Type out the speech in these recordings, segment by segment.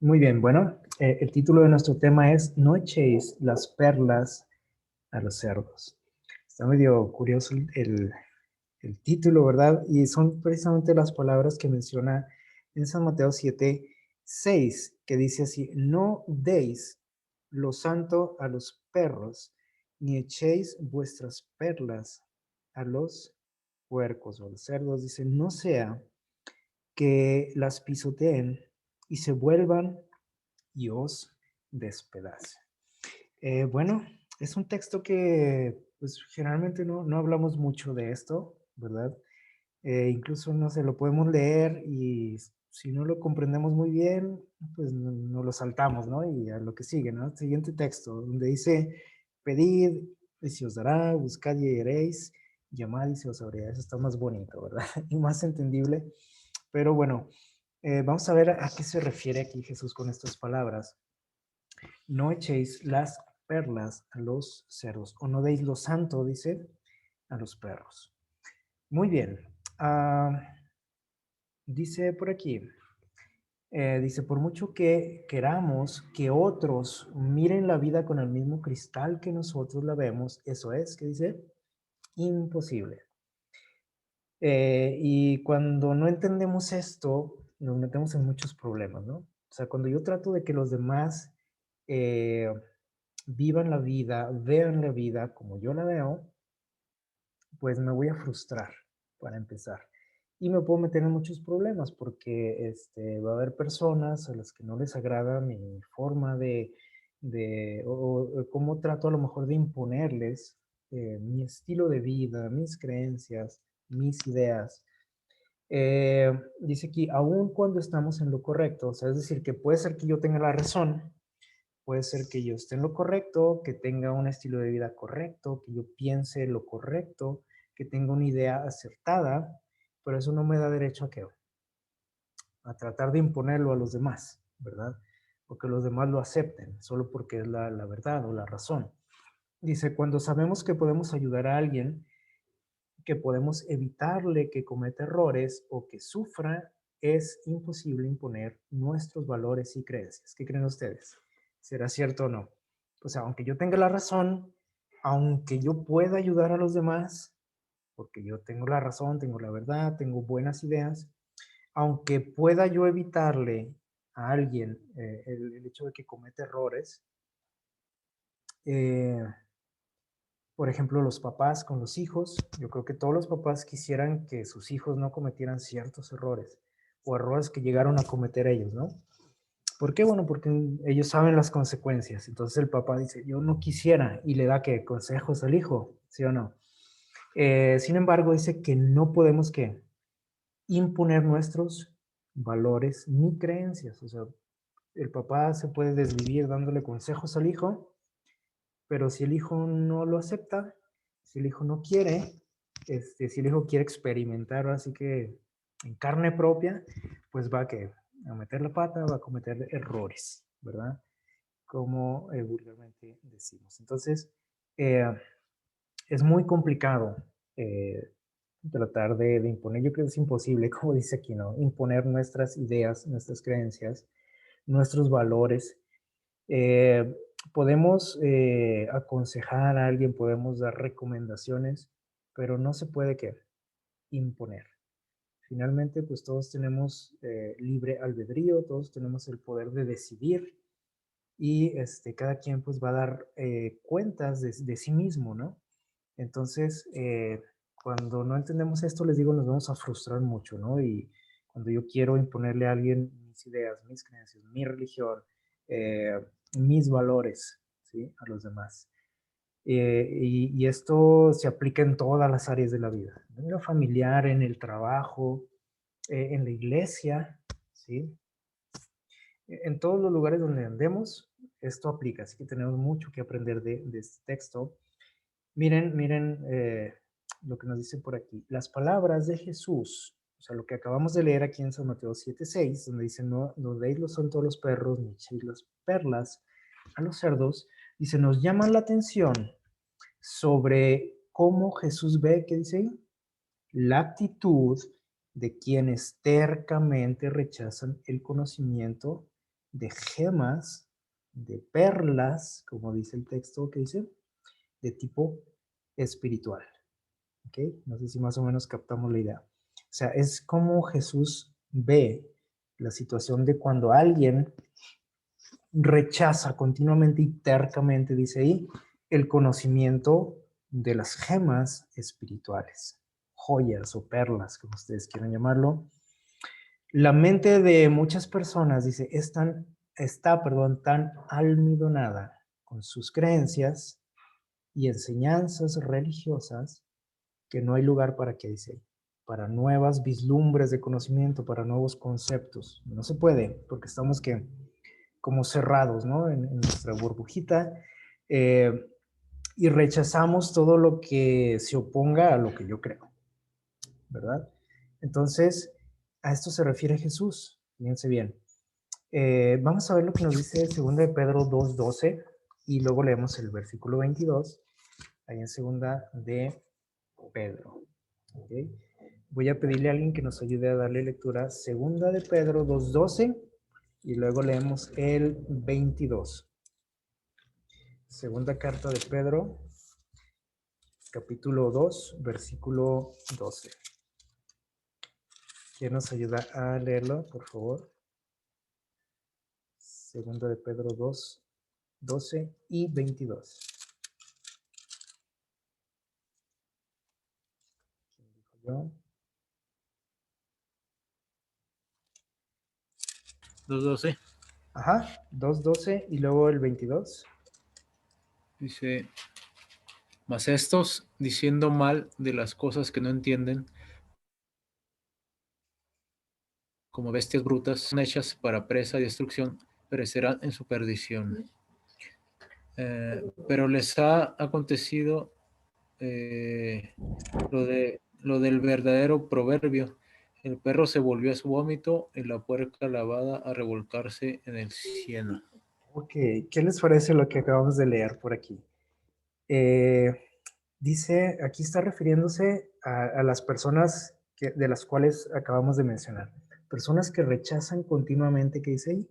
Muy bien, bueno, el título de nuestro tema es No echéis las perlas a los cerdos. Está medio curioso el título, ¿verdad? Y son precisamente las palabras que menciona en San Mateo 7:6, que dice así: No deis lo santo a los perros, ni echéis vuestras perlas a los puercos o a los cerdos. Dice, no sea que las pisoteen y se vuelvan y os despedace. Bueno, es un texto que pues generalmente no hablamos mucho de esto, ¿verdad? Incluso no se lo podemos leer y si no lo comprendemos muy bien, pues no lo saltamos, ¿no? Y a lo que sigue, ¿no? Siguiente texto, donde dice, pedid y se os dará, buscad y hallaréis, llamad y se os abrirá. Eso está más bonito, ¿verdad? Y más entendible. Pero bueno, vamos a ver a qué se refiere aquí Jesús con estas palabras. No echéis las perlas a los cerdos, o no deis lo santo, dice, a los perros. Muy bien. Dice por aquí, dice, por mucho que queramos que otros miren la vida con el mismo cristal que nosotros la vemos, eso es, ¿qué dice? Imposible. Y cuando no entendemos esto, nos metemos en muchos problemas, ¿no? O sea, cuando yo trato de que los demás eh, vivan la vida, vean la vida como yo la veo, pues me voy a frustrar para empezar. Y me puedo meter en muchos problemas porque va a haber personas a las que no les agrada mi forma o cómo trato a lo mejor de imponerles mi estilo de vida, mis creencias, mis ideas. Dice aquí, aun cuando estamos en lo correcto, o sea, es decir, que puede ser que yo tenga la razón, puede ser que yo esté en lo correcto, que tenga un estilo de vida correcto, que yo piense lo correcto, que tenga una idea acertada, pero eso no me da derecho a qué, a tratar de imponerlo a los demás, ¿verdad? O que los demás lo acepten, solo porque es la verdad o la razón. Dice, cuando sabemos que podemos ayudar a alguien, que podemos evitarle que cometa errores o que sufra, es imposible imponer nuestros valores y creencias. ¿Qué creen ustedes? ¿Será cierto o no? O sea, aunque yo tenga la razón, aunque yo pueda ayudar a los demás, porque yo tengo la razón, tengo la verdad, tengo buenas ideas, aunque pueda yo evitarle a alguien el hecho de que cometa errores, eh, por ejemplo, los papás con los hijos, yo creo que todos los papás quisieran que sus hijos no cometieran ciertos errores o errores que llegaron a cometer ellos, ¿no? ¿Por qué? Bueno, porque ellos saben las consecuencias. Entonces el papá dice, yo no quisiera y le da que consejos al hijo, ¿sí o no? Sin embargo, dice que no podemos que imponer nuestros valores ni creencias. O sea, el papá se puede desvivir dándole consejos al hijo, pero si el hijo no lo acepta, si el hijo no quiere, si el hijo quiere experimentar, así que en carne propia, pues va a meter la pata, va a cometer errores, ¿verdad? Como vulgarmente decimos. Entonces, eh, es muy complicado tratar de imponer, yo creo que es imposible, como dice aquí, ¿no? Imponer nuestras ideas, nuestras creencias, nuestros valores. Eh, Podemos aconsejar a alguien, podemos dar recomendaciones, pero no se puede que imponer. Finalmente, pues todos tenemos libre albedrío, todos tenemos el poder de decidir y cada quien pues va a dar cuentas de sí mismo, ¿no? Entonces, cuando no entendemos esto, les digo, nos vamos a frustrar mucho, ¿no? Y cuando yo quiero imponerle a alguien mis ideas, mis creencias, mi religión, eh, mis valores, ¿sí? A los demás. Y esto se aplica en todas las áreas de la vida, en lo familiar, en el trabajo, en la iglesia, ¿sí? En todos los lugares donde andemos, esto aplica, así que tenemos mucho que aprender de este texto. Miren lo que nos dice por aquí. Las palabras de Jesús, o sea, lo que acabamos de leer aquí en San Mateo 7:6, donde dice, no deis los son todos los perros, ni echéis las perlas a los cerdos, dice, nos llama la atención sobre cómo Jesús ve, ¿qué dice ahí? La actitud de quienes tercamente rechazan el conocimiento de gemas, de perlas, como dice el texto que dice, de tipo espiritual. ¿Ok? No sé si más o menos captamos la idea. O sea, es como Jesús ve la situación de cuando alguien rechaza continuamente y tercamente, dice ahí, el conocimiento de las gemas espirituales, joyas o perlas, como ustedes quieran llamarlo. La mente de muchas personas, dice, tan almidonada con sus creencias y enseñanzas religiosas que no hay lugar para que dice, para nuevas vislumbres de conocimiento, para nuevos conceptos. No se puede, porque estamos que como cerrados, ¿no? En nuestra burbujita, eh, y rechazamos todo lo que se oponga a lo que yo creo, ¿verdad? Entonces, a esto se refiere Jesús, fíjense bien. Vamos a ver lo que nos dice 2 de Pedro 2:12 y luego leemos el versículo 22, ahí en 2 de Pedro. ¿Okay? Voy a pedirle a alguien que nos ayude a darle lectura 2 de Pedro 2:12 y luego leemos el 22. Segunda carta de Pedro, capítulo 2, versículo 12. ¿Quién nos ayuda a leerlo, por favor? Segunda de Pedro 2, 12 y 22. ¿Quién dijo yo? 2:12. Ajá, 2:12 y luego el 22. Dice, mas estos, diciendo mal de las cosas que no entienden, como bestias brutas, son hechas para presa y destrucción, perecerán en su perdición. Pero les ha acontecido lo del verdadero proverbio. El perro se volvió a su vómito y la puerca lavada a revolcarse en el cieno. Ok, ¿qué les parece lo que acabamos de leer por aquí? Dice, aquí está refiriéndose a las personas de las cuales acabamos de mencionar. Personas que rechazan continuamente, ¿qué dice ahí?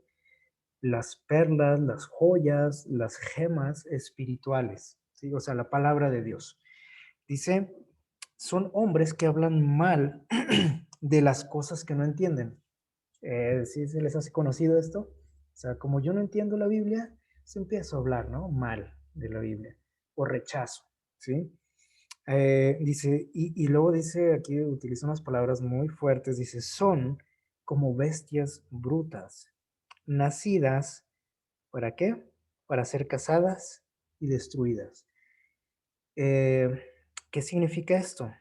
Las perlas, las joyas, las gemas espirituales, ¿sí? O sea, la palabra de Dios. Dice, son hombres que hablan mal de las cosas que no entienden. ¿Sí se les hace conocido esto? O sea, como yo no entiendo la Biblia, se empieza a hablar, ¿no? Mal de la Biblia o rechazo, ¿sí? Dice, y luego dice, aquí utiliza unas palabras muy fuertes, dice, son como bestias brutas, nacidas, ¿para qué? Para ser cazadas y destruidas. Eh, ¿Qué significa esto?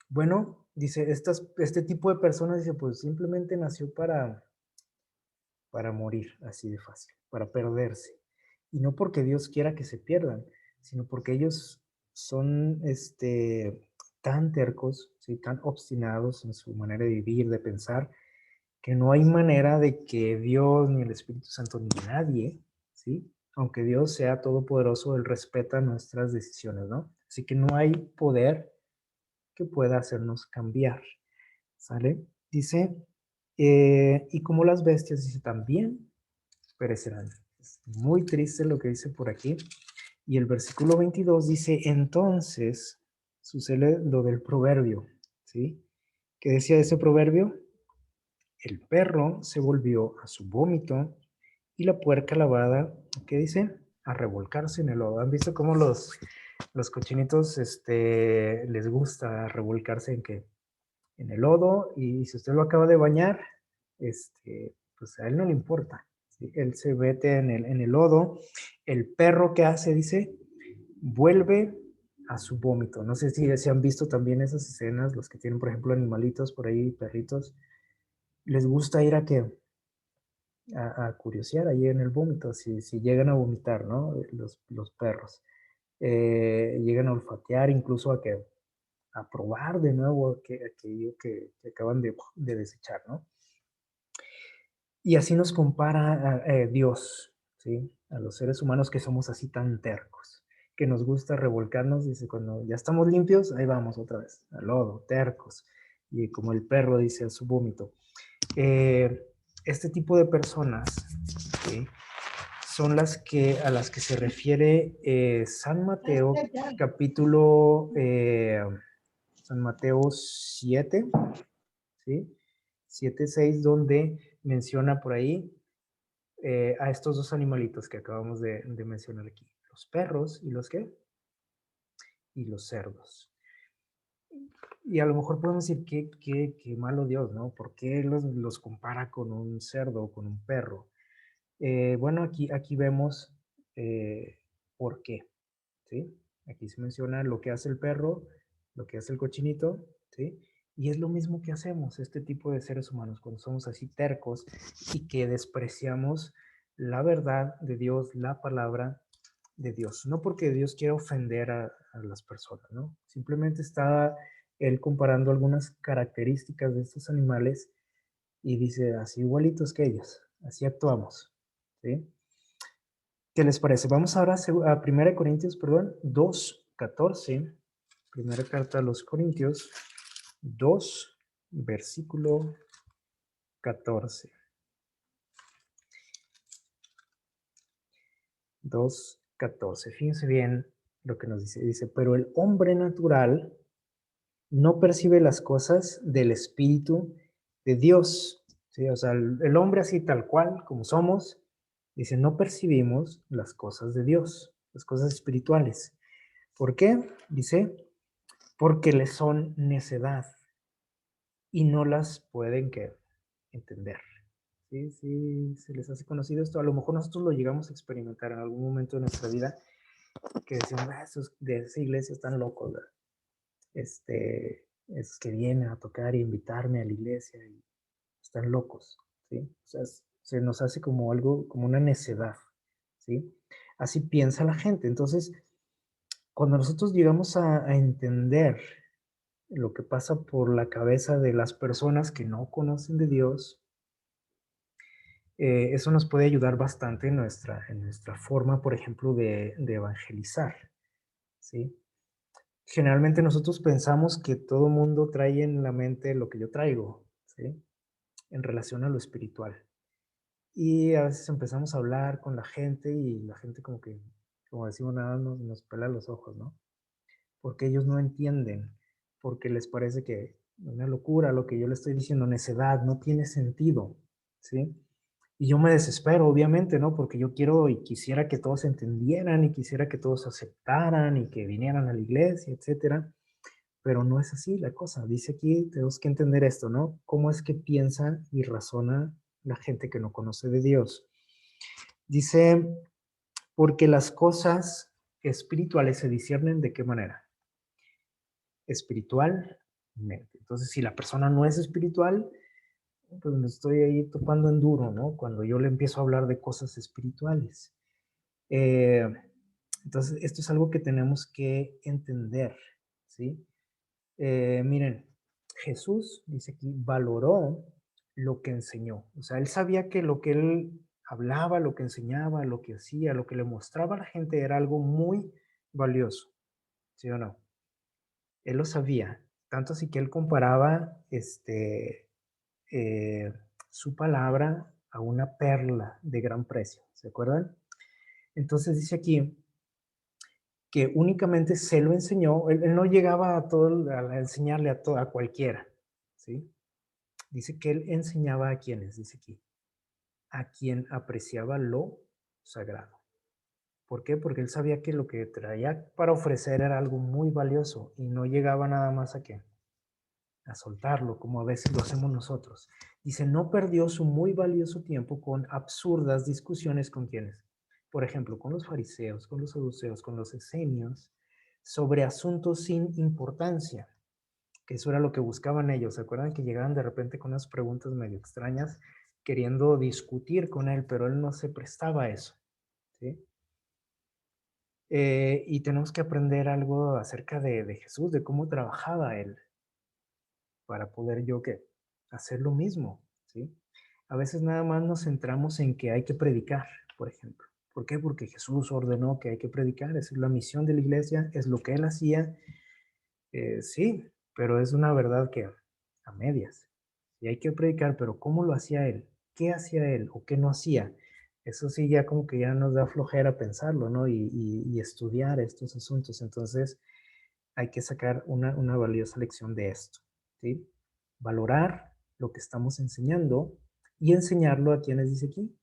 Bueno, dice, este tipo de personas, dice, pues simplemente nació para morir así de fácil, para perderse. Y no porque Dios quiera que se pierdan, sino porque ellos son tan tercos, ¿sí? Tan obstinados en su manera de vivir, de pensar, que no hay manera de que Dios, ni el Espíritu Santo, ni nadie, ¿sí? Aunque Dios sea todopoderoso, Él respeta nuestras decisiones, ¿no? Así que no hay poder que pueda hacernos cambiar, ¿sale? Dice, y como las bestias, dice, también perecerán. Es muy triste lo que dice por aquí. Y el versículo 22 dice, entonces sucede lo del proverbio, ¿sí? ¿Qué decía ese proverbio? El perro se volvió a su vómito y la puerca lavada, ¿qué dice? A revolcarse en el lodo. ¿Han visto cómo los cochinitos les gusta revolcarse en qué? En el lodo, y si usted lo acaba de bañar, pues a él no le importa, ¿sí? Él se mete en el lodo. El perro que hace, dice, vuelve a su vómito. No sé si han visto también esas escenas, los que tienen, por ejemplo, animalitos por ahí, perritos, les gusta ir a curiosear ahí en el vómito, si llegan a vomitar, ¿no? Los perros. Llegan a olfatear, incluso a probar de nuevo aquello que acaban de desechar, ¿no? Y así nos compara a Dios, ¿sí? A los seres humanos que somos así tan tercos, que nos gusta revolcarnos, dice, cuando ya estamos limpios, ahí vamos otra vez, al lodo, tercos, y como el perro dice a su vómito. Este tipo de personas ¿sí? Son a las que se refiere San Mateo, capítulo San Mateo 7, ¿sí? 7, 6, donde menciona por ahí a estos dos animalitos que acabamos de mencionar aquí. Los perros y los ¿qué? Y los cerdos. Y a lo mejor podemos decir, qué malo Dios, ¿no? ¿Por qué los compara con un cerdo o con un perro? Bueno, aquí vemos por qué, ¿sí? Aquí se menciona lo que hace el perro, lo que hace el cochinito, ¿sí? Y es lo mismo que hacemos este tipo de seres humanos cuando somos así tercos y que despreciamos la verdad de Dios, la palabra de Dios. No porque Dios quiera ofender a las personas, ¿no? Simplemente está él comparando algunas características de estos animales y dice, así igualitos que ellos, así actuamos, ¿sí? ¿Qué les parece? Vamos ahora a 1 Corintios, perdón, 2:14, primera carta a los Corintios, 2, versículo 14. 2:14. Fíjense bien lo que nos dice. Dice, pero el hombre natural no percibe las cosas del Espíritu de Dios. ¿Sí? O sea, el hombre así tal cual, como somos, dice, no percibimos las cosas de Dios, las cosas espirituales. ¿Por qué? Dice, porque les son necedad y no las pueden ¿qué? Entender. ¿Sí? Sí, se les hace conocido esto. A lo mejor nosotros lo llegamos a experimentar en algún momento de nuestra vida, que decimos, esos de esa iglesia están locos, ¿verdad? Esos que vienen a tocar y invitarme a la iglesia y están locos, ¿sí? O sea, se nos hace como algo, como una necedad, ¿sí? Así piensa la gente. Entonces, cuando nosotros llegamos a entender lo que pasa por la cabeza de las personas que no conocen de Dios, eso nos puede ayudar bastante en nuestra forma, por ejemplo, de evangelizar, ¿sí? Generalmente nosotros pensamos que todo mundo trae en la mente lo que yo traigo, ¿sí? En relación a lo espiritual. Y a veces empezamos a hablar con la gente y la gente como que, como decimos, nada nos pela los ojos, ¿no? Porque ellos no entienden, porque les parece que una locura lo que yo le estoy diciendo, necedad, no tiene sentido, ¿sí? Y yo me desespero, obviamente, ¿no? Porque yo quiero y quisiera que todos entendieran y quisiera que todos aceptaran y que vinieran a la iglesia, etcétera. Pero no es así la cosa. Dice aquí, tenemos que entender esto, ¿no? ¿Cómo es que piensa y razona la gente que no conoce de Dios? Dice, porque las cosas espirituales se disciernen de qué manera? Espiritualmente. Entonces, si la persona no es espiritual, pues me estoy ahí topando en duro, ¿no? Cuando yo le empiezo a hablar de cosas espirituales. Eh, entonces, esto es algo que tenemos que entender, ¿sí? Miren, Jesús, dice aquí, valoró lo que enseñó. O sea, él sabía que lo que él hablaba, lo que enseñaba, lo que hacía, lo que le mostraba a la gente era algo muy valioso, ¿sí o no? Él lo sabía, tanto así que él comparaba eh, su palabra a una perla de gran precio, ¿se acuerdan? Entonces dice aquí que únicamente se lo enseñó, él no llegaba a enseñarle a cualquiera, ¿sí? Dice que él enseñaba a quienes, dice aquí, a quien apreciaba lo sagrado. ¿Por qué? Porque él sabía que lo que traía para ofrecer era algo muy valioso y no llegaba nada más a qué, a soltarlo, como a veces lo hacemos nosotros. Dice, no perdió su muy valioso tiempo con absurdas discusiones con quienes, por ejemplo, con los fariseos, con los saduceos, con los esenios, sobre asuntos sin importancia, que eso era lo que buscaban ellos. ¿Se acuerdan que llegaban de repente con unas preguntas medio extrañas, queriendo discutir con él, pero él no se prestaba a eso, ¿sí? Y tenemos que aprender algo acerca de Jesús, de cómo trabajaba él, para poder yo ¿qué? Hacer lo mismo, ¿sí? A veces nada más nos centramos en que hay que predicar, por ejemplo. ¿Por qué? Porque Jesús ordenó que hay que predicar, esa es la misión de la iglesia, es lo que él hacía, sí, pero es una verdad que a medias. Y hay que predicar, pero ¿cómo lo hacía él? ¿Qué hacía él o qué no hacía? Eso sí, ya como que ya nos da flojera pensarlo, ¿no? Y estudiar estos asuntos. Entonces, hay que sacar una valiosa lección de esto, ¿sí? Valorar lo que estamos enseñando y enseñarlo a quienes dice aquí,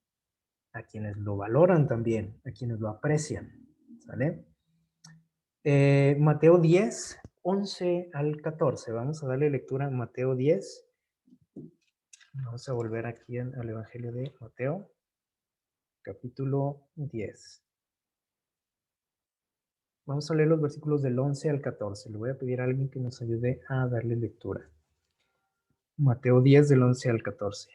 a quienes lo valoran también, a quienes lo aprecian, ¿sale? Mateo 10, 11 al 14. Vamos a darle lectura a Mateo 10. Vamos a volver aquí al Evangelio de Mateo, capítulo 10. Vamos a leer los versículos del 11 al 14. Le voy a pedir a alguien que nos ayude a darle lectura. Mateo 10 del 11 al 14.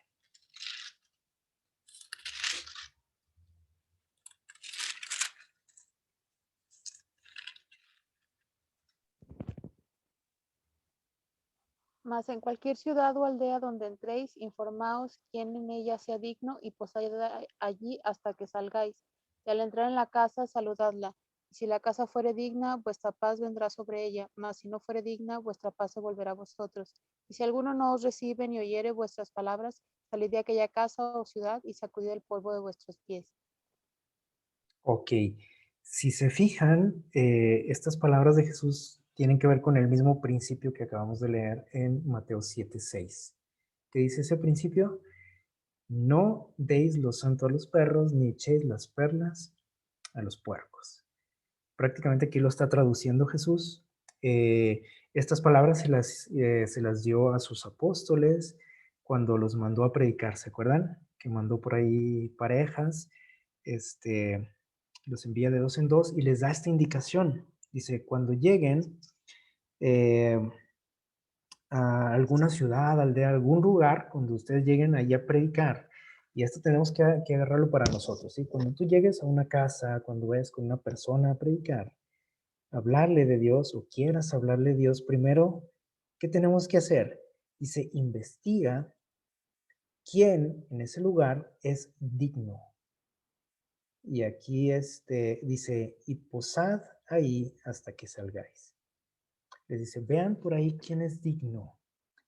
Mas en cualquier ciudad o aldea donde entréis, informaos quién en ella sea digno y posaid allí hasta que salgáis. Y al entrar en la casa, saludadla. Y si la casa fuere digna, vuestra paz vendrá sobre ella, mas si no fuere digna, vuestra paz se volverá a vosotros. Y si alguno no os recibe ni oyere vuestras palabras, salid de aquella casa o ciudad y sacudid el polvo de vuestros pies. Ok, si se fijan, estas palabras de Jesús tienen que ver con el mismo principio que acabamos de leer en Mateo 7:6. ¿Qué dice ese principio? No deis lo santo a los perros, ni echéis las perlas a los puercos. Prácticamente aquí lo está traduciendo Jesús. Estas palabras se las dio a sus apóstoles cuando los mandó a predicar, ¿se acuerdan? Que mandó por ahí parejas, los envía de dos en dos y les da esta indicación. Dice, cuando lleguen eh, a alguna ciudad, aldea, algún lugar, cuando ustedes lleguen ahí a predicar, y esto tenemos que agarrarlo para nosotros, ¿sí? Cuando tú llegues a una casa, cuando vayas con una persona a predicar, hablarle de Dios o quieras hablarle de Dios, primero, ¿qué tenemos que hacer? Dice, investiga quién en ese lugar es digno. Y aquí dice, y posad ahí hasta que salgáis. Les dice, vean por ahí quién es digno.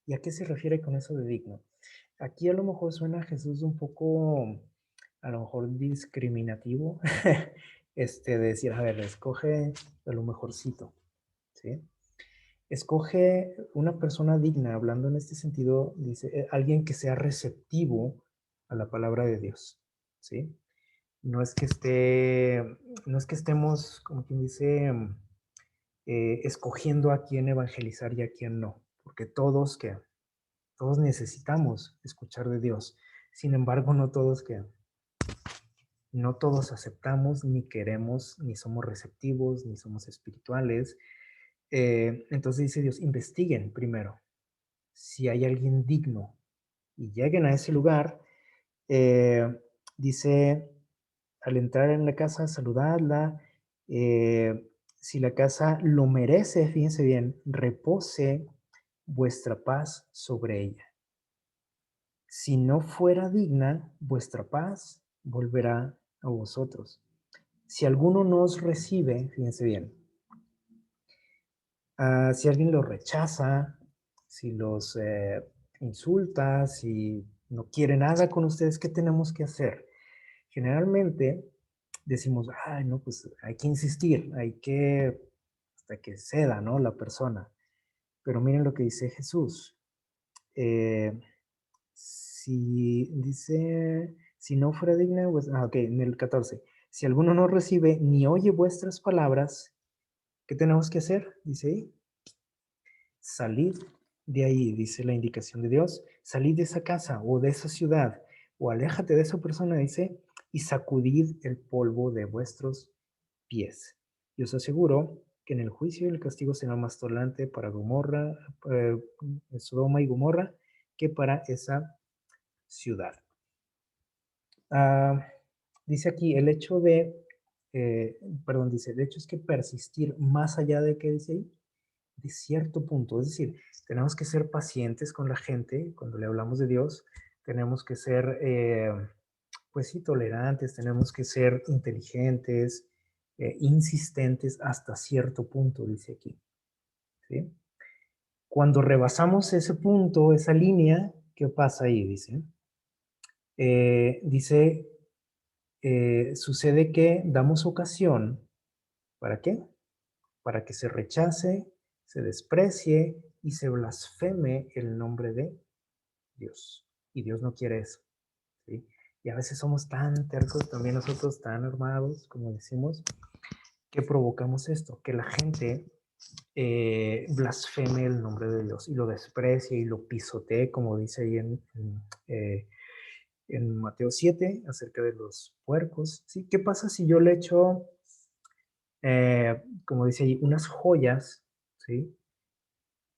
¿Y a qué se refiere con eso de digno? Aquí a lo mejor suena Jesús un poco, a lo mejor discriminativo, de decir, a ver, escoge a lo mejorcito, ¿sí? Escoge una persona digna, hablando en este sentido, dice, alguien que sea receptivo a la palabra de Dios, ¿sí? No es que no es que estemos, como quien dice, escogiendo a quién evangelizar y a quién no, porque todos necesitamos escuchar de Dios. Sin embargo, no todos aceptamos, ni queremos, ni somos receptivos, ni somos espirituales. Entonces dice Dios, investiguen primero si hay alguien digno y lleguen a ese lugar. Dice, al entrar en la casa, saludadla. Si la casa lo merece, fíjense bien, repose vuestra paz sobre ella. Si no fuera digna, vuestra paz volverá a vosotros. Si alguno no os recibe, fíjense bien, si alguien los rechaza, si los insulta, si no quiere nada con ustedes, ¿qué tenemos que hacer? Generalmente decimos, ay, no, pues hay que insistir, hasta que ceda, ¿no? La persona. Pero miren lo que dice Jesús. Si dice, si no fuera digna, pues, ok, en el 14. Si alguno no recibe ni oye vuestras palabras, ¿qué tenemos que hacer? Dice ahí. Salid de ahí, dice la indicación de Dios. Salid de esa casa o de esa ciudad o aléjate de esa persona, dice, y sacudid el polvo de vuestros pies. Y os aseguro que en el juicio el castigo será más tolerante para Sodoma y Gomorra que para esa ciudad. Dice aquí, el hecho dice, el hecho es que persistir más allá de que dice ahí, de cierto punto, es decir, tenemos que ser pacientes con la gente cuando le hablamos de Dios, tenemos que ser, pues sí, tolerantes, tenemos que ser inteligentes, insistentes hasta cierto punto, dice aquí, ¿sí? Cuando rebasamos ese punto, esa línea, ¿qué pasa ahí? Dice sucede que damos ocasión, ¿para qué? Para que se rechace, se desprecie y se blasfeme el nombre de Dios. Y Dios no quiere eso, ¿sí? Y a veces somos tan tercos, también nosotros tan armados, como decimos, que provocamos esto, que la gente blasfeme el nombre de Dios y lo desprecie y lo pisotee, como dice ahí en Mateo 7, acerca de los puercos. ¿Sí? ¿Qué pasa si yo le echo, como dice ahí, unas joyas, ¿sí?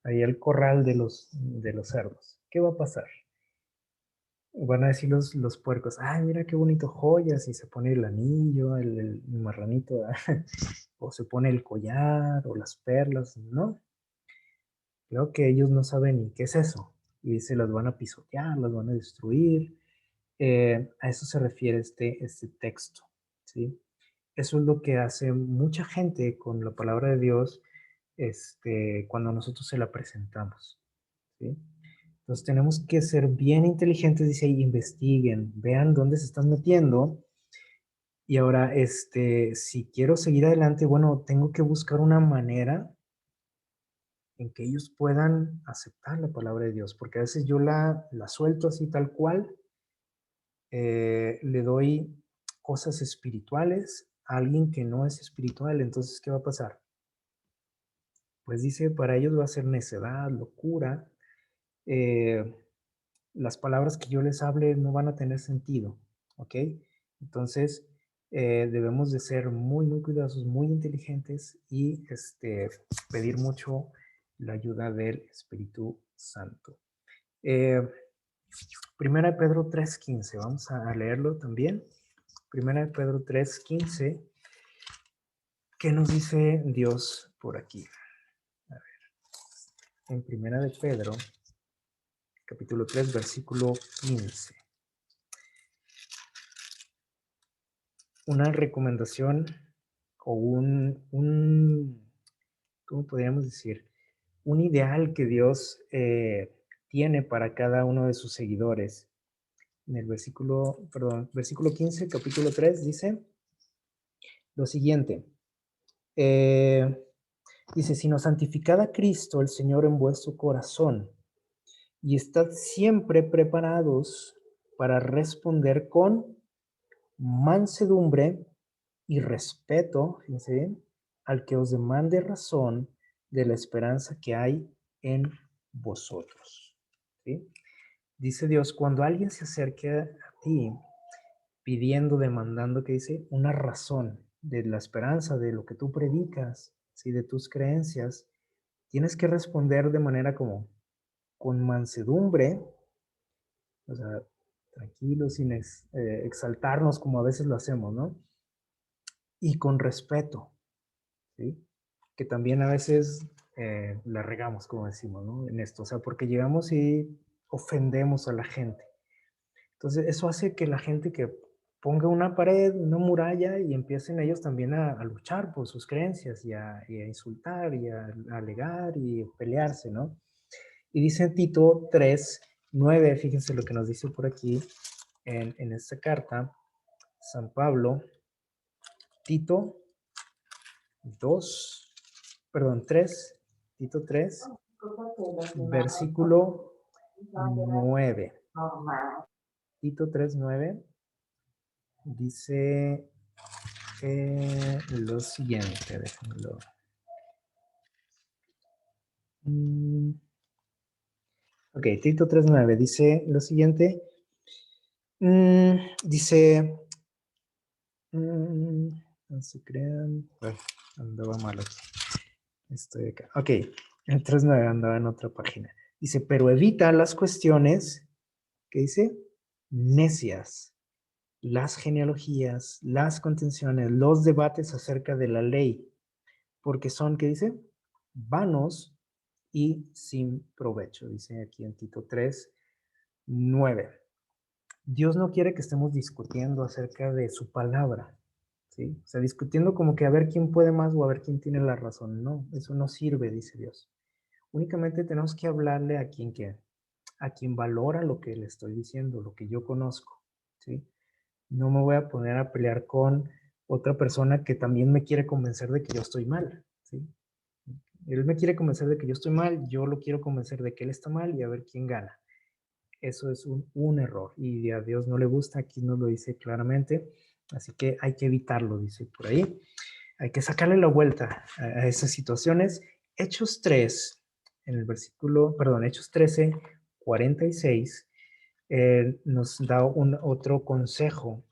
Ahí al corral de los cerdos? ¿Qué va a pasar? Van a decir los puercos, ay, mira qué bonito joyas, y se pone el anillo, el marranito, o se pone el collar, o las perlas, ¿no? Creo que ellos no saben ni qué es eso, y se las van a pisotear, las van a destruir. A eso se refiere este texto, ¿sí? Eso es lo que hace mucha gente con la palabra de Dios, cuando nosotros se la presentamos, ¿sí? Entonces tenemos que ser bien inteligentes, dice ahí, investiguen, vean dónde se están metiendo. Y ahora, si quiero seguir adelante, bueno, tengo que buscar una manera en que ellos puedan aceptar la palabra de Dios, porque a veces yo la suelto así tal cual, le doy cosas espirituales a alguien que no es espiritual, entonces, ¿qué va a pasar? Pues dice, para ellos va a ser necedad, locura, eh, las palabras que yo les hable no van a tener sentido, ¿ok? Entonces, debemos de ser muy, muy cuidadosos, muy inteligentes y pedir mucho la ayuda del Espíritu Santo. Primera de Pedro 3:15, vamos a leerlo también. Primera de Pedro 3:15, ¿qué nos dice Dios por aquí? A ver, en Primera de Pedro, capítulo 3, versículo 15. Una recomendación o ¿cómo podríamos decir? Un ideal que Dios tiene para cada uno de sus seguidores. En el versículo 15, capítulo 3, dice lo siguiente. Dice, sino santificad a Cristo el Señor en vuestro corazón y estad siempre preparados para responder con mansedumbre y respeto, fíjense bien, al que os demande razón de la esperanza que hay en vosotros. ¿Sí? Dice Dios, cuando alguien se acerque a ti pidiendo, demandando, que dice, una razón de la esperanza, de lo que tú predicas, ¿sí? De tus creencias, tienes que responder de manera como con mansedumbre, o sea, tranquilos, sin exaltarnos como a veces lo hacemos, ¿no? Y con respeto, ¿sí? Que también a veces la regamos, como decimos, ¿no? En esto, o sea, porque llegamos y ofendemos a la gente. Entonces, eso hace que la gente que ponga una pared, una muralla y empiecen ellos también a luchar por sus creencias y a insultar y a alegar y pelearse, ¿no? Y dice Tito 3:9, fíjense lo que nos dice por aquí en esta carta, San Pablo, Tito 3, Tito 3, versículo 9. Tito 3:9 dice lo siguiente, déjenmelo. Ok, Tito 3:9 dice lo siguiente. Dice, no se crean, bueno, andaba mal aquí. Estoy acá. Ok, el 3:9 andaba en otra página. Dice, pero evita las cuestiones, ¿qué dice? Necias, las genealogías, las contenciones, los debates acerca de la ley, porque son, ¿qué dice? Vanos y sin provecho, dice aquí en Tito 3:9. Dios no quiere que estemos discutiendo acerca de su palabra, ¿sí? O sea, discutiendo como que a ver quién puede más o a ver quién tiene la razón. No, eso no sirve, dice Dios. Únicamente tenemos que hablarle a quien valora lo que le estoy diciendo, lo que yo conozco, ¿sí? No me voy a poner a pelear con otra persona que también me quiere convencer de que yo estoy mal, ¿sí? Él me quiere convencer de que yo estoy mal, yo lo quiero convencer de que él está mal y a ver quién gana. Eso es un error y a Dios no le gusta, aquí nos lo dice claramente, así que hay que evitarlo, dice por ahí. Hay que sacarle la vuelta a esas situaciones. Hechos 3, en el versículo, perdón, Hechos 13, 46, nos da otro consejo.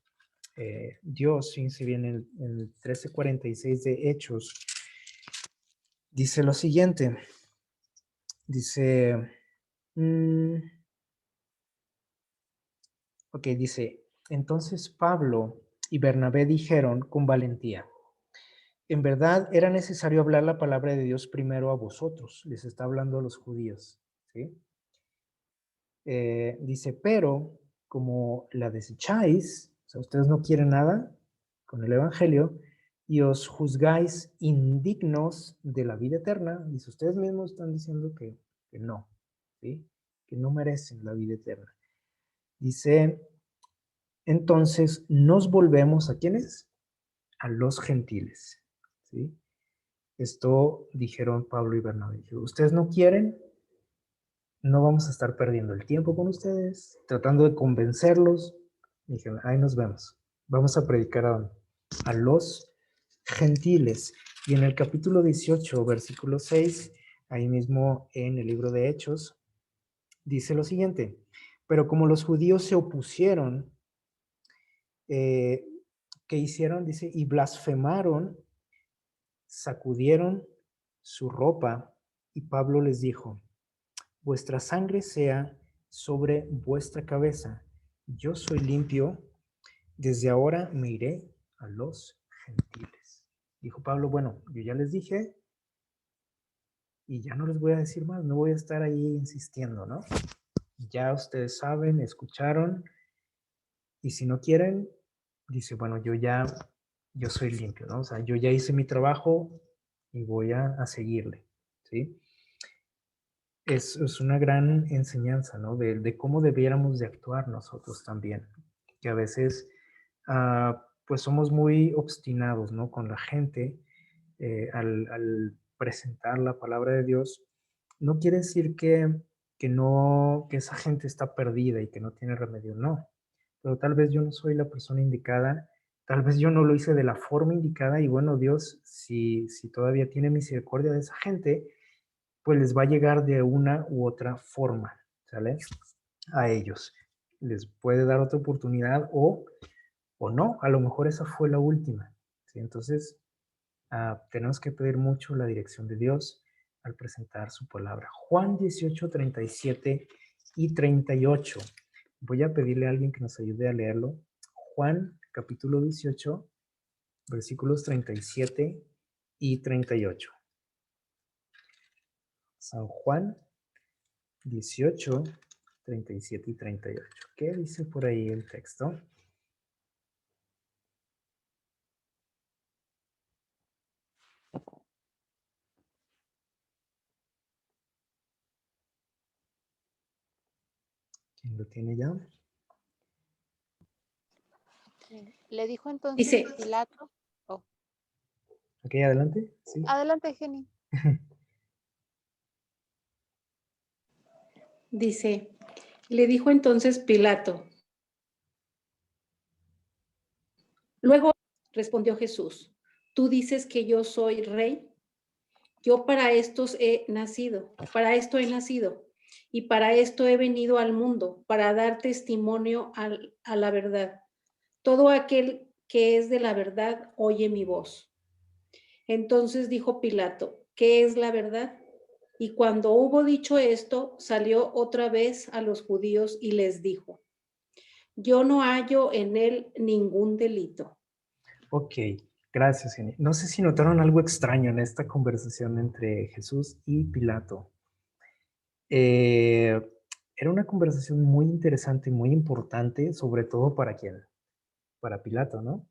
Dios, fíjense bien, en el 13:46 de Hechos, dice lo siguiente, dice, ok, dice, entonces Pablo y Bernabé dijeron con valentía, en verdad era necesario hablar la palabra de Dios primero a vosotros, les está hablando a los judíos, ¿sí? Dice, pero como la desecháis, o sea, ustedes no quieren nada con el evangelio y os juzgáis indignos de la vida eterna, dice, ustedes mismos están diciendo que no, ¿sí? Que no merecen la vida eterna. Dice, entonces nos volvemos ¿a quiénes? A los gentiles, ¿sí? Esto dijeron Pablo y Bernabé. Ustedes no quieren, no vamos a estar perdiendo el tiempo con ustedes, tratando de convencerlos. Dijeron, ahí nos vemos. Vamos a predicar a los gentiles. Y en el capítulo 18, versículo 6, ahí mismo en el libro de Hechos, dice lo siguiente, pero como los judíos se opusieron, ¿qué hicieron? Dice, y blasfemaron, sacudieron su ropa, y Pablo les dijo, vuestra sangre sea sobre vuestra cabeza. Yo soy limpio, desde ahora me iré a los gentiles. Dijo Pablo, bueno, yo ya les dije y ya no les voy a decir más, no voy a estar ahí insistiendo, ¿no? Ya ustedes saben, escucharon, y si no quieren, dice, bueno, yo soy limpio, ¿no? O sea, yo ya hice mi trabajo y voy a seguirle, ¿sí? Es una gran enseñanza, ¿no? De cómo debiéramos de actuar nosotros también, que a veces, pues somos muy obstinados, ¿no? Con la gente, al presentar la palabra de Dios, no quiere decir que esa gente está perdida y que no tiene remedio, no, pero tal vez yo no soy la persona indicada, tal vez yo no lo hice de la forma indicada y bueno, Dios, si todavía tiene misericordia de esa gente, pues les va a llegar de una u otra forma, ¿sale? A ellos. Les puede dar otra oportunidad o no, a lo mejor esa fue la última, ¿sí? Entonces, tenemos que pedir mucho la dirección de Dios al presentar su palabra. Juan 18, 37 y 38. Voy a pedirle a alguien que nos ayude a leerlo. Juan capítulo 18, versículos 37 y 38. San Juan 18, 37 y 38. ¿Qué dice por ahí el texto? ¿Quién lo tiene ya? Le dijo entonces Dice, Pilato. Oh, Ok, adelante. Sí. adelante, Jenny. dice, le dijo entonces Pilato. Luego respondió Jesús, ¿tú dices que yo soy rey? Yo para esto he nacido, y para esto he venido al mundo, para dar testimonio a la verdad. Todo aquel que es de la verdad oye mi voz. Entonces dijo Pilato, ¿qué es la verdad? Y cuando hubo dicho esto, salió otra vez a los judíos y les dijo, yo no hallo en él ningún delito. Ok, gracias, Jenny. No sé si notaron algo extraño en esta conversación entre Jesús y Pilato. Era una conversación muy interesante, muy importante, sobre todo para quién, para Pilato, ¿no?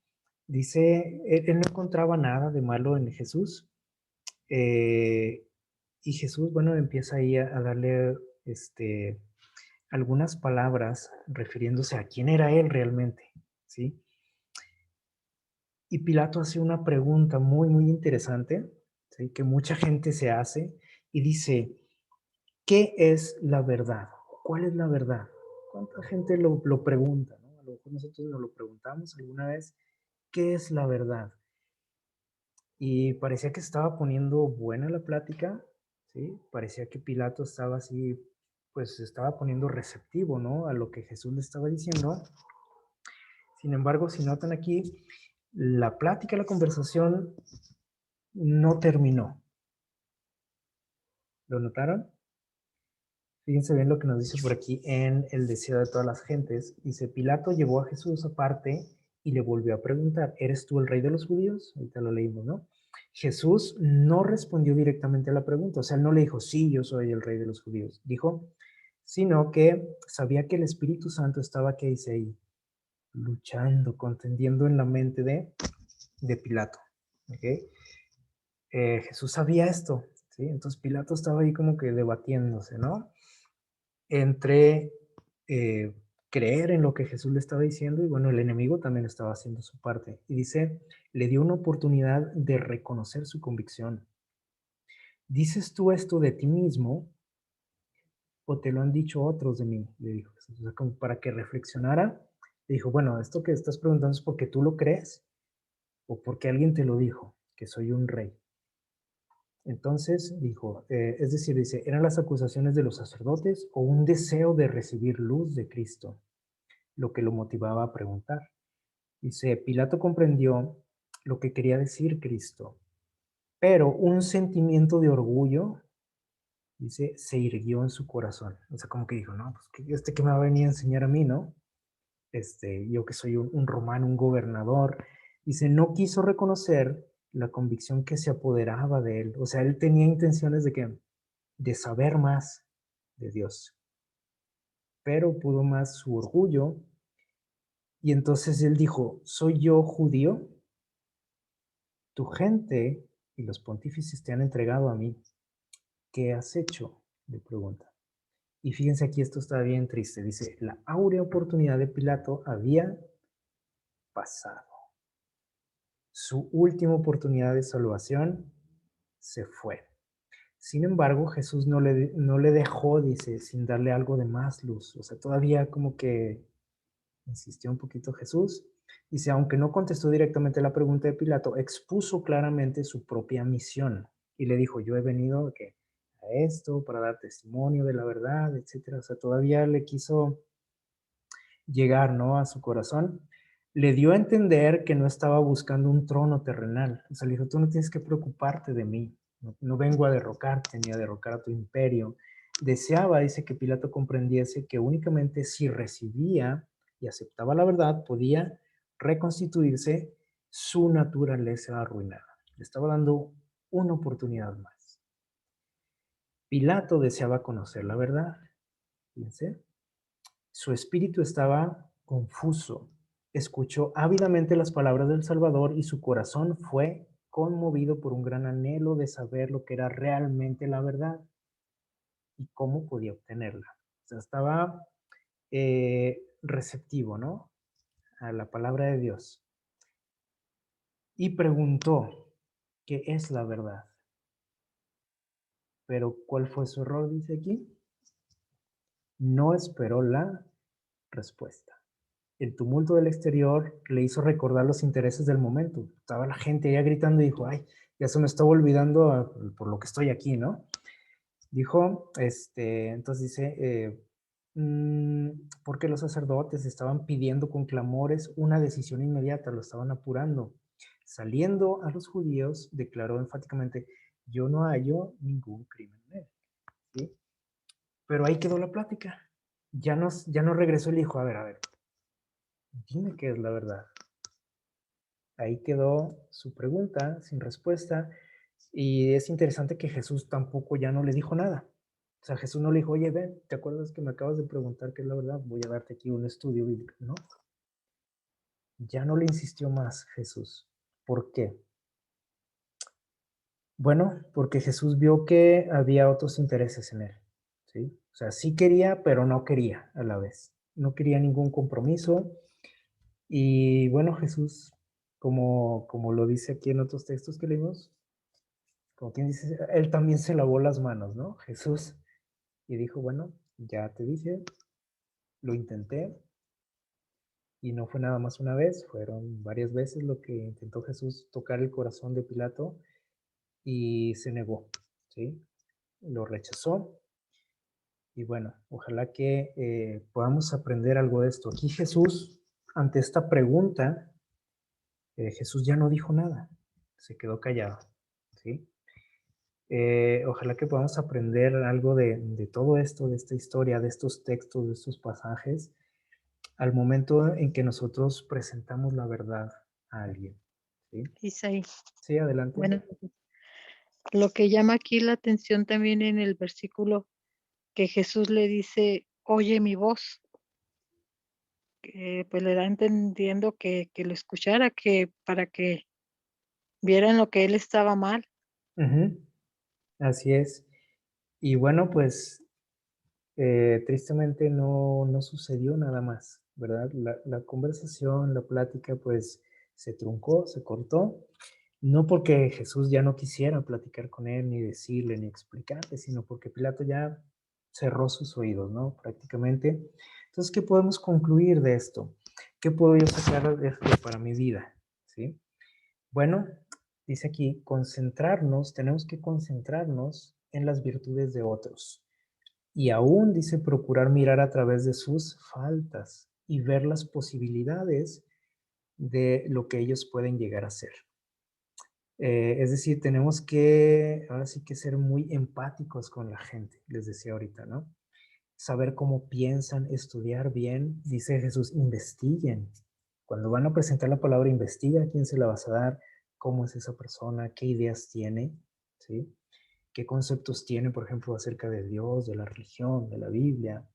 Dice, él no encontraba nada de malo en Jesús. Y Jesús, bueno, empieza ahí a darle algunas palabras refiriéndose a quién era él realmente, ¿sí? Y Pilato hace una pregunta muy, muy interesante, ¿sí? Que mucha gente se hace y dice, ¿qué es la verdad? ¿Cuál es la verdad? ¿Cuánta gente lo pregunta, ¿no? A lo mejor nosotros nos lo preguntamos alguna vez, ¿qué es la verdad? Y parecía que estaba poniendo buena la plática, ¿sí? Parecía que Pilato estaba así, pues estaba poniendo receptivo, ¿no? A lo que Jesús le estaba diciendo. Sin embargo, si notan aquí, la plática, la conversación no terminó. ¿Lo notaron? Fíjense bien lo que nos dice por aquí en el deseo de todas las gentes. Dice, Pilato llevó a Jesús aparte y le volvió a preguntar, ¿eres tú el rey de los judíos? Ahorita lo leímos, ¿no? Jesús no respondió directamente a la pregunta. O sea, él no le dijo, sí, yo soy el rey de los judíos. Dijo, sino que sabía que el Espíritu Santo estaba, ¿qué dice ahí? Luchando, contendiendo en la mente de Pilato. ¿Ok? Jesús sabía esto, ¿sí? Entonces Pilato estaba ahí como que debatiéndose, ¿no? Entre creer en lo que Jesús le estaba diciendo y bueno, el enemigo también estaba haciendo su parte. Y dice, le dio una oportunidad de reconocer su convicción. ¿Dices tú esto de ti mismo o te lo han dicho otros de mí? Le dijo Jesús. O sea, como para que reflexionara, le dijo, bueno, esto que estás preguntando es porque tú lo crees o porque alguien te lo dijo, que soy un rey. Entonces dijo, es decir, dice, ¿eran las acusaciones de los sacerdotes o un deseo de recibir luz de Cristo lo que lo motivaba a preguntar? Dice, Pilato comprendió lo que quería decir Cristo, pero un sentimiento de orgullo, dice, se irguió en su corazón. O sea, como que dijo, no, pues que me va a venir a enseñar a mí, ¿no? Yo que soy un romano, un gobernador. Dice, no quiso reconocer la convicción que se apoderaba de él. O sea, él tenía intenciones de saber más de Dios, pero pudo más su orgullo. Y entonces él dijo, ¿soy yo judío? Tu gente y los pontífices te han entregado a mí. ¿Qué has hecho? Le pregunta. Y fíjense aquí, esto está bien triste. Dice, la áurea oportunidad de Pilato había pasado. Su última oportunidad de salvación se fue. Sin embargo, Jesús no le dejó, dice, sin darle algo de más luz. O sea, todavía como que insistió un poquito Jesús. Dice, aunque no contestó directamente la pregunta de Pilato, expuso claramente su propia misión. Y le dijo, yo he venido a esto para dar testimonio de la verdad, etcétera. O sea, todavía le quiso llegar, ¿no? A su corazón. Le dio a entender que no estaba buscando un trono terrenal. O sea, le dijo, tú no tienes que preocuparte de mí. No vengo a derrocarte ni a derrocar a tu imperio. Deseaba, dice, que Pilato comprendiese que únicamente si recibía y aceptaba la verdad, podía reconstituirse su naturaleza arruinada. Le estaba dando una oportunidad más. Pilato deseaba conocer la verdad. Fíjense. Su espíritu estaba confuso. Escuchó ávidamente las palabras del Salvador y su corazón fue conmovido por un gran anhelo de saber lo que era realmente la verdad y cómo podía obtenerla. O sea, estaba receptivo, ¿no? A la palabra de Dios. Y preguntó, ¿qué es la verdad? Pero ¿cuál fue su error? Dice aquí. No esperó la respuesta. El tumulto del exterior le hizo recordar los intereses del momento. Estaba la gente ya gritando y dijo, ay, ya se me estaba olvidando por lo que estoy aquí, ¿no? Dijo, entonces dice, porque los sacerdotes estaban pidiendo con clamores una decisión inmediata, lo estaban apurando. Saliendo a los judíos, declaró enfáticamente, yo no hallo ningún crimen en él. ¿Sí? Pero ahí quedó la plática. Ya no regresó el hijo, a ver, dime qué es la verdad. Ahí quedó su pregunta sin respuesta y es interesante que Jesús tampoco ya no le dijo nada. O sea, Jesús no le dijo, oye, ven, ¿te acuerdas que me acabas de preguntar qué es la verdad? Voy a darte aquí un estudio bíblico, ¿no? Ya no le insistió más Jesús. ¿Por qué? Bueno, porque Jesús vio que había otros intereses en él, ¿sí? O sea, sí quería, pero no quería a la vez. No quería ningún compromiso. Y bueno, Jesús, como lo dice aquí en otros textos que leímos, como quien dice, él también se lavó las manos, ¿no? Jesús, y dijo, bueno, ya te dije, lo intenté, y no fue nada más una vez, fueron varias veces lo que intentó Jesús tocar el corazón de Pilato y se negó, ¿sí? Lo rechazó. Y bueno, ojalá que podamos aprender algo de esto. Aquí Jesús, ante esta pregunta, Jesús ya no dijo nada, se quedó callado, ¿sí? Ojalá que podamos aprender algo de todo esto, de esta historia, de estos textos, de estos pasajes, al momento en que nosotros presentamos la verdad a alguien, ¿sí? Isaí. Sí, adelante. Bueno, lo que llama aquí la atención también en el versículo que Jesús le dice, oye mi voz, que pues le da entendiendo que lo escuchara, que para que vieran lo que él estaba mal. Ujú, así es. Y bueno, pues tristemente no sucedió nada más, ¿verdad? La conversación, la plática, pues se truncó, se cortó. No porque Jesús ya no quisiera platicar con él, ni decirle, ni explicarle, sino porque Pilato ya cerró sus oídos, ¿no? Prácticamente. Entonces, ¿qué podemos concluir de esto? ¿Qué puedo yo sacar de esto para mi vida? ¿Sí? Bueno, dice aquí, concentrarnos, tenemos que concentrarnos en las virtudes de otros. Y aún dice procurar mirar a través de sus faltas y ver las posibilidades de lo que ellos pueden llegar a ser. Es decir, tenemos que, ahora sí que ser muy empáticos con la gente, les decía ahorita, ¿no? Saber cómo piensan, estudiar bien. Dice Jesús, investiguen. Cuando van a presentar la palabra, investiga a quién se la vas a dar, cómo es esa persona, qué ideas tiene, ¿sí? Qué conceptos tiene, por ejemplo, acerca de Dios, de la religión, de la Biblia.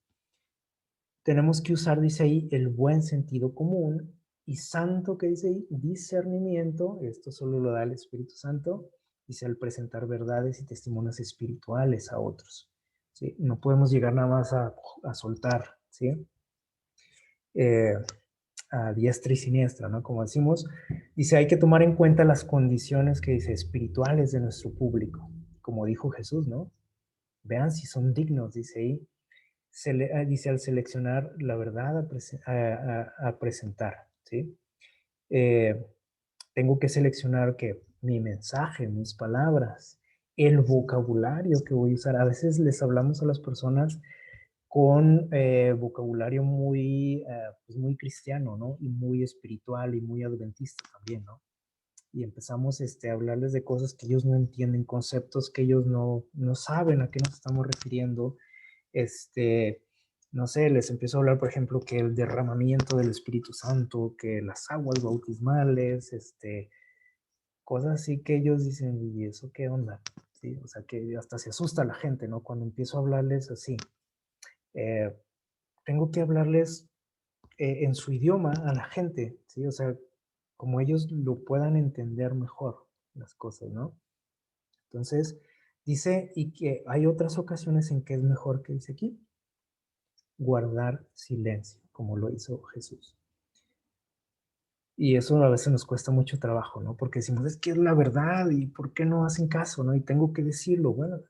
Tenemos que usar, dice ahí, el buen sentido común y santo, que dice ahí, discernimiento, esto solo lo da el Espíritu Santo, dice al presentar verdades y testimonios espirituales a otros, ¿sí? No podemos llegar nada más a soltar, ¿sí? A diestra y siniestra, ¿no? Como decimos, dice, hay que tomar en cuenta las condiciones que dice espirituales de nuestro público, como dijo Jesús, ¿no? Vean si son dignos, dice ahí, dice al seleccionar la verdad a presentar, ¿sí? Eh, tengo que seleccionar que mi mensaje, mis palabras, el vocabulario que voy a usar. A veces les hablamos a las personas con vocabulario pues muy cristiano, ¿no? Y muy espiritual y muy adventista también, ¿no? Y empezamos a hablarles de cosas que ellos no entienden, conceptos que ellos no saben a qué nos estamos refiriendo. No sé, les empiezo a hablar, por ejemplo, que el derramamiento del Espíritu Santo, que las aguas bautismales, cosas así que ellos dicen, ¿y eso qué onda? ¿Sí? O sea, que hasta se asusta la gente, ¿no? Cuando empiezo a hablarles así. Eh, tengo que hablarles en su idioma a la gente, ¿sí? O sea, como ellos lo puedan entender mejor las cosas, ¿no? Entonces, dice, y que hay otras ocasiones en que es mejor que dice aquí, guardar silencio, como lo hizo Jesús. Y eso a veces nos cuesta mucho trabajo, ¿no? Porque decimos, es que es la verdad y ¿por qué no hacen caso, no? Y tengo que decirlo. Bueno,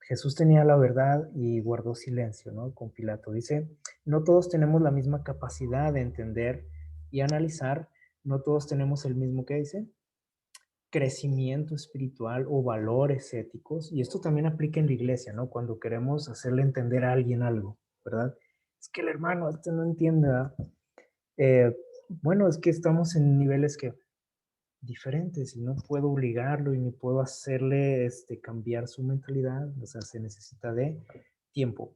Jesús tenía la verdad y guardó silencio, ¿no? Con Pilato. Dice, no todos tenemos la misma capacidad de entender y analizar, no todos tenemos el mismo, ¿qué dice? Crecimiento espiritual o valores éticos. Y esto también aplica en la iglesia, ¿no? Cuando queremos hacerle entender a alguien algo, ¿verdad? Es que el hermano este no entiende, ¿verdad? Bueno, es que estamos en niveles que diferentes y no puedo obligarlo y ni puedo hacerle cambiar su mentalidad, o sea, se necesita de tiempo.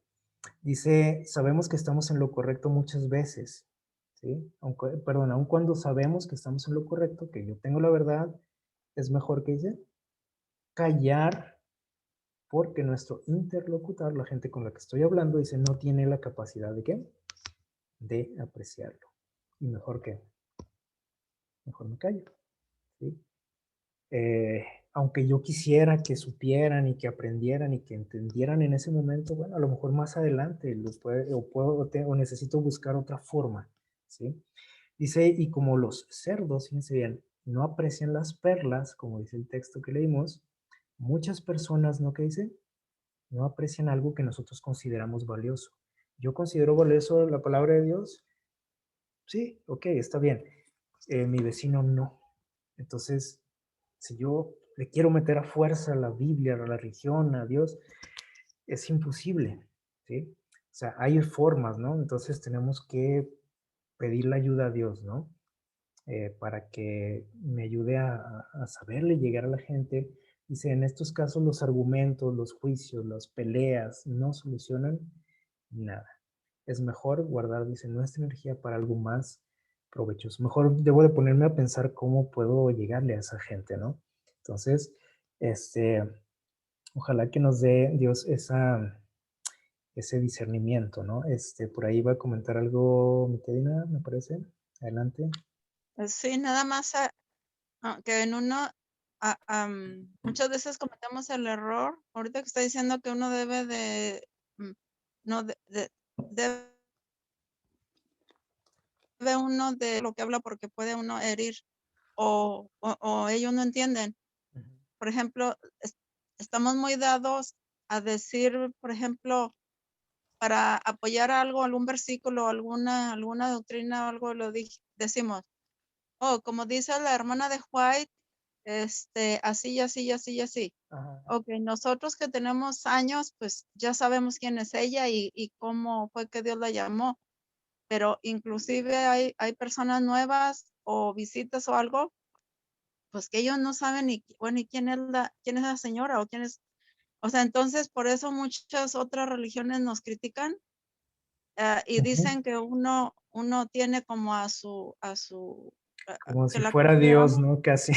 Dice, sabemos que estamos en lo correcto muchas veces, ¿sí? Aun cuando sabemos que estamos en lo correcto, que yo tengo la verdad, es mejor que dice callar porque nuestro interlocutor, la gente con la que estoy hablando, dice, no tiene la capacidad de ¿qué? De apreciarlo. Y mejor me callo, ¿sí? Aunque yo quisiera que supieran y que aprendieran y que entendieran en ese momento, bueno, a lo mejor más adelante o necesito buscar otra forma, ¿sí? Dice, y como los cerdos, fíjense bien, no aprecian las perlas, como dice el texto que leímos, muchas personas, ¿no? ¿Qué dice? No aprecian algo que nosotros consideramos valioso. Yo considero valioso la palabra de Dios. Sí, ok, está bien. Mi vecino no. Entonces, si yo le quiero meter a fuerza a la Biblia, a la religión, a Dios, es imposible, ¿sí? O sea, hay formas, ¿no? Entonces tenemos que pedir la ayuda a Dios, ¿no? Para que me ayude a saberle llegar a la gente. Dice, en estos casos los argumentos, los juicios, las peleas no solucionan nada. Es mejor guardar, dice, nuestra energía para algo más provechoso. Mejor debo de ponerme a pensar cómo puedo llegarle a esa gente, ¿no? Entonces, ojalá que nos dé Dios ese discernimiento, ¿no? Por ahí va a comentar algo, mi querida, me parece. Adelante. Sí, nada más que en uno, muchas veces cometemos el error, ahorita que está diciendo que uno debe de, no, debe uno de lo que habla porque puede uno herir o ellos no entienden. Por ejemplo, estamos muy dados a decir, por ejemplo, para apoyar algo, algún versículo, alguna doctrina o algo, decimos, oh, como dice la hermana de White, así, así, así, así. Ajá. Ok, nosotros que tenemos años, pues ya sabemos quién es ella y cómo fue que Dios la llamó. Pero inclusive hay personas nuevas o visitas o algo, pues que ellos no saben ni, bueno, y quién es la señora o quién es. O sea, entonces por eso muchas otras religiones nos critican y dicen que uno tiene como Como que si la fuera Dios, consideramos. ¿no? Casi.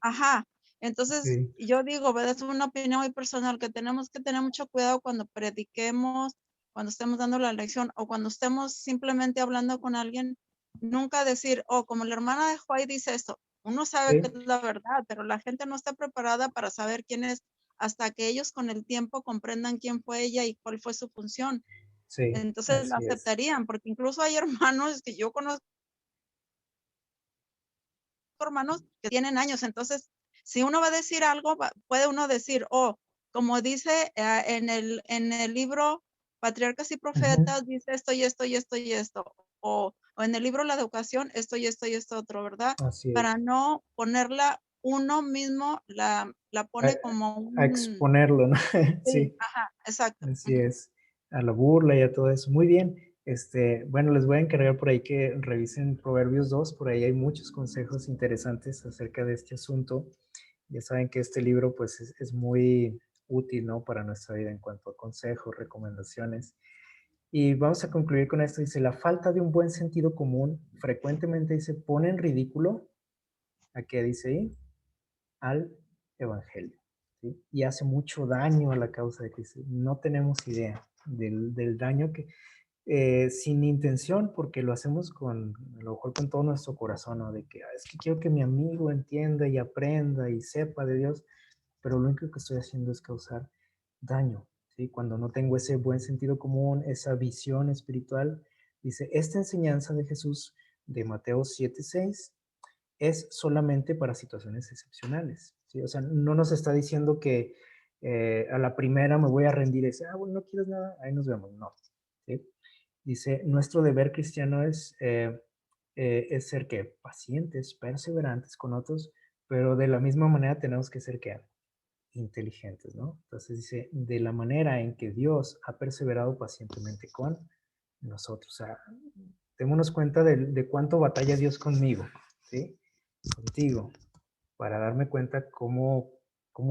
Ajá. Entonces, Sí. yo digo, ¿verdad? Es una opinión muy personal que tenemos que tener mucho cuidado cuando prediquemos, cuando estemos dando la lección o cuando estemos simplemente hablando con alguien, nunca decir, oh, como la hermana de Juárez dice esto. Uno sabe que Sí, es la verdad, pero la gente no está preparada para saber quién es hasta que ellos con el tiempo comprendan quién fue ella y cuál fue su función. sí, Entonces la así es. aceptarían, porque incluso hay hermanos que yo conozco, hermanos que tienen años. Entonces, si uno va a decir algo, puede uno decir, oh, como dice en el libro Patriarcas y Profetas, dice esto y esto y esto y esto. O en el libro La Educación, esto y esto y esto otro, ¿verdad? Así es. Para no ponerla uno mismo, la A, pone como a un... exponerlo, ¿no? Sí, Sí, ajá, exacto. así es. A la burla y a todo eso. Muy bien. Bueno, les voy a encargar por ahí que revisen Proverbios 2. Por ahí hay muchos consejos interesantes acerca de este asunto. Ya saben que este libro pues es muy útil, ¿no? Para nuestra vida en cuanto a consejos, recomendaciones. Y vamos a concluir con esto. Dice, la falta de un buen sentido común frecuentemente dice, pone en ridículo, ¿a qué dice ahí? Al evangelio. ¿Sí? Y hace mucho daño a la causa de Cristo. No tenemos idea del daño que, sin intención, porque lo hacemos con, a lo mejor con todo nuestro corazón, ¿no? De que es que quiero que mi amigo entienda y aprenda y sepa de Dios, pero lo único que estoy haciendo es causar daño, ¿sí? Cuando no tengo ese buen sentido común, esa visión espiritual, dice, esta enseñanza de Jesús de Mateo 7:6 es solamente para situaciones excepcionales, ¿sí? O sea, no nos está diciendo que a la primera me voy a rendir y decir, bueno, no quieres nada, ahí nos vemos, no, ¿sí? Dice, nuestro deber cristiano es ser que pacientes, perseverantes con otros, pero de la misma manera tenemos que ser que inteligentes, ¿no? Entonces dice, de la manera en que Dios ha perseverado pacientemente con nosotros. O sea, démonos cuenta de cuánto batalla Dios conmigo, ¿sí? Contigo, para darme cuenta cómo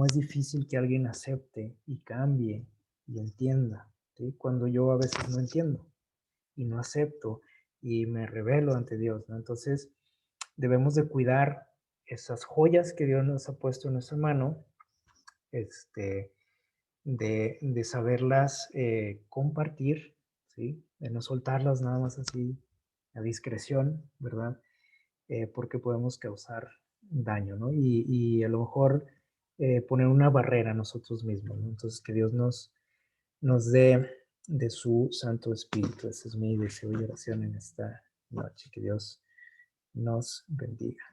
es difícil que alguien acepte y cambie y entienda, ¿sí? Cuando yo a veces no entiendo y no acepto y me rebelo ante Dios, ¿no? Entonces, debemos de cuidar esas joyas que Dios nos ha puesto en nuestra mano, de saberlas compartir, ¿sí? De no soltarlas nada más así a discreción, ¿verdad? Porque podemos causar daño, ¿no? Y a lo mejor poner una barrera a nosotros mismos, ¿no? Entonces, que Dios nos dé de su Santo Espíritu. Ese es mi deseo y oración en esta noche. Que Dios nos bendiga.